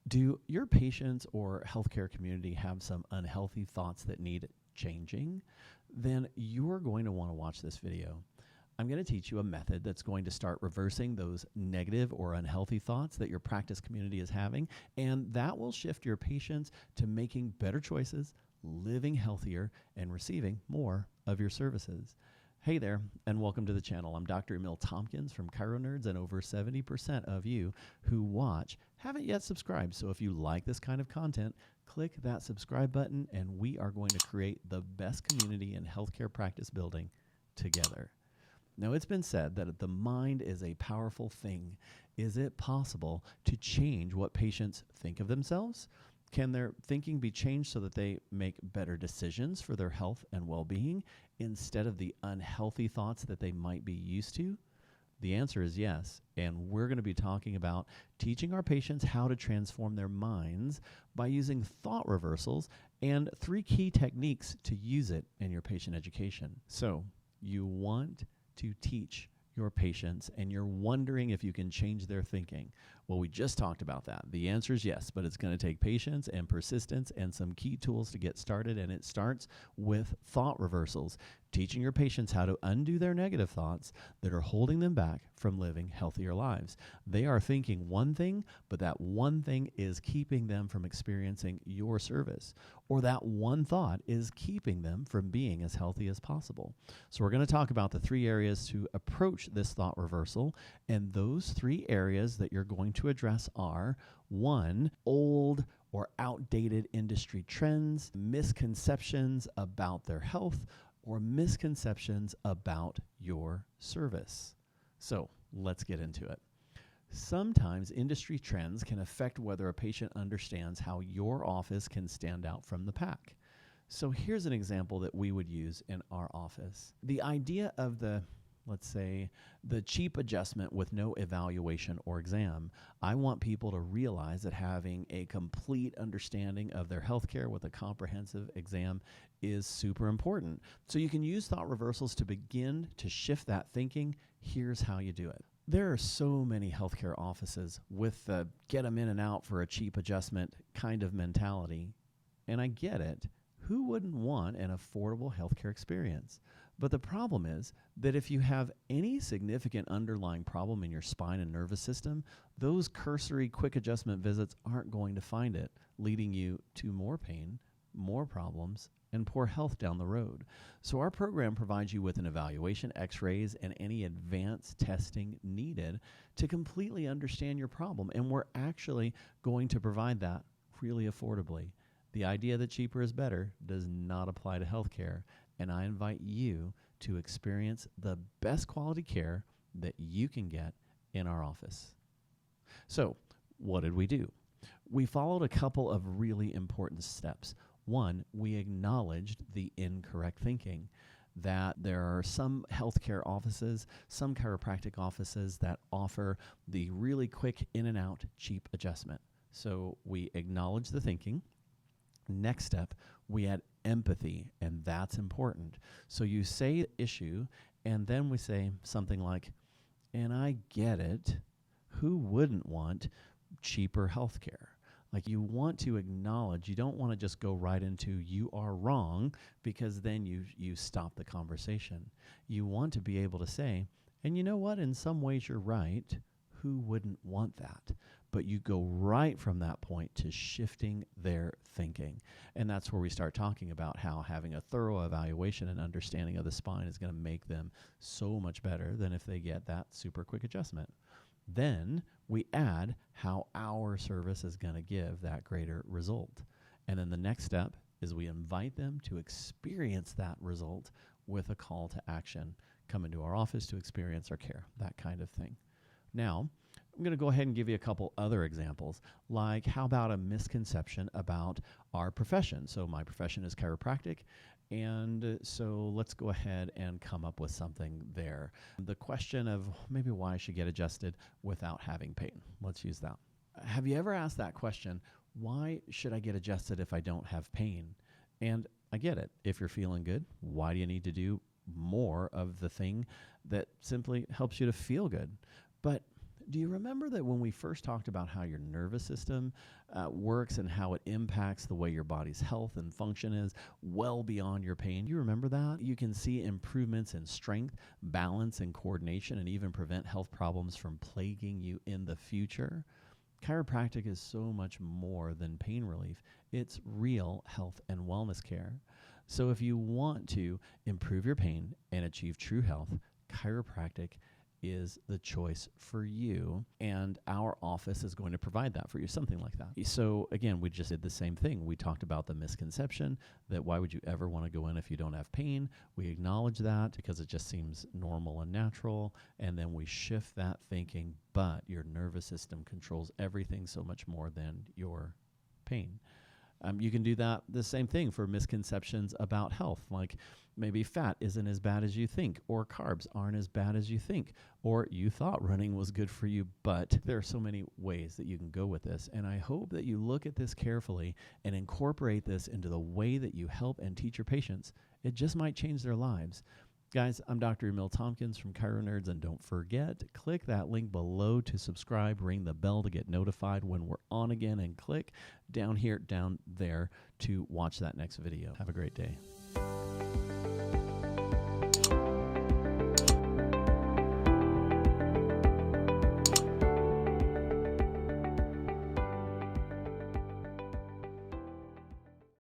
Do your patients or healthcare community have some unhealthy thoughts that need changing? Then you're going to want to watch this video. I'm going to teach you a method that's going to start reversing those negative or unhealthy thoughts that your practice community is having, and that will shift your patients to making better choices, living healthier, and receiving more of your services. Hey there, and welcome to the channel. I'm Dr. Emil Tompkins from ChiroNerds, and over 70% of you who watch haven't yet subscribed. So if you like this kind of content, click that subscribe button, and we are going to create the best community in healthcare practice building together. Now, it's been said that the mind is a powerful thing. Is it possible to change what patients think of themselves? Can their thinking be changed so that they make better decisions for their health and well-being instead of the unhealthy thoughts that they might be used to? The answer is yes, and we're going to be talking about teaching our patients how to transform their minds by using thought reversals and 3 key techniques to use it in your patient education. So, you want to teach your patients, and you're wondering if you can change their thinking. Well, we just talked about that. The answer is yes, but it's going to take patience and persistence and some key tools to get started, and it starts with thought reversals, teaching your patients how to undo their negative thoughts that are holding them back from living healthier lives. They are thinking one thing, but that one thing is keeping them from experiencing your service, or that one thought is keeping them from being as healthy as possible. So we're going to talk about the 3 areas to approach this thought reversal, and those 3 areas that you're going to address are: 1, old or outdated industry trends, misconceptions about their health, or misconceptions about your service. So let's get into it. Sometimes industry trends can affect whether a patient understands how your office can stand out from the pack. So here's an example that we would use in our office. The idea of let's say, the cheap adjustment with no evaluation or exam. I want people to realize that having a complete understanding of their healthcare with a comprehensive exam is super important. So you can use thought reversals to begin to shift that thinking. Here's how you do it. There are so many healthcare offices with the get them in and out for a cheap adjustment kind of mentality. And I get it. Who wouldn't want an affordable healthcare experience? But the problem is that if you have any significant underlying problem in your spine and nervous system, those cursory quick adjustment visits aren't going to find it, leading you to more pain, more problems, and poor health down the road. So our program provides you with an evaluation, x-rays, and any advanced testing needed to completely understand your problem. And we're actually going to provide that really affordably. The idea that cheaper is better does not apply to healthcare, and I invite you to experience the best quality care that you can get in our office. So, what did we do? We followed a couple of really important steps. 1, we acknowledged the incorrect thinking, that there are some healthcare offices, some chiropractic offices that offer the really quick in and out cheap adjustment. So we acknowledge the thinking. Next step, we add empathy, and that's important. So you say the issue, and then we say something like, and I get it, who wouldn't want cheaper healthcare? Like, you want to acknowledge, you don't want to just go right into you are wrong, because then you stop the conversation. You want to be able to say, and you know what, in some ways you're right, who wouldn't want that? But you go right from that point to shifting their thinking. And that's where we start talking about how having a thorough evaluation and understanding of the spine is going to make them so much better than if they get that super quick adjustment. Then we add how our service is going to give that greater result. And then the next step is we invite them to experience that result with a call to action. Come into our office to experience our care, that kind of thing. Now, I'm going to go ahead and give you a couple other examples, like how about a misconception about our profession? So my profession is chiropractic, and so let's go ahead and come up with something there. The question of maybe why I should get adjusted without having pain. Let's use that. Have you ever asked that question, why should I get adjusted if I don't have pain? And I get it. If you're feeling good, why do you need to do more of the thing that simply helps you to feel good? But Do you remember that when we first talked about how your nervous system works and how it impacts the way your body's health and function is well beyond your pain? You remember that? You can see improvements in strength, balance, and coordination, and even prevent health problems from plaguing you in the future. Chiropractic is so much more than pain relief. It's real health and wellness care. So if you want to improve your pain and achieve true health, chiropractic is the choice for you, and our office is going to provide that for you, something like that. So again, we just did the same thing. We talked about the misconception that why would you ever want to go in if you don't have pain? We acknowledge that because it just seems normal and natural, and then we shift that thinking, but your nervous system controls everything so much more than your pain. You can do that, the same thing for misconceptions about health, like maybe fat isn't as bad as you think, or carbs aren't as bad as you think, or you thought running was good for you, but there are so many ways that you can go with this. And I hope that you look at this carefully and incorporate this into the way that you help and teach your patients. It just might change their lives. Guys, I'm Dr. Emil Tompkins from ChiroNerds, and don't forget, click that link below to subscribe, ring the bell to get notified when we're on again, and click down here, down there to watch that next video. Have a great day.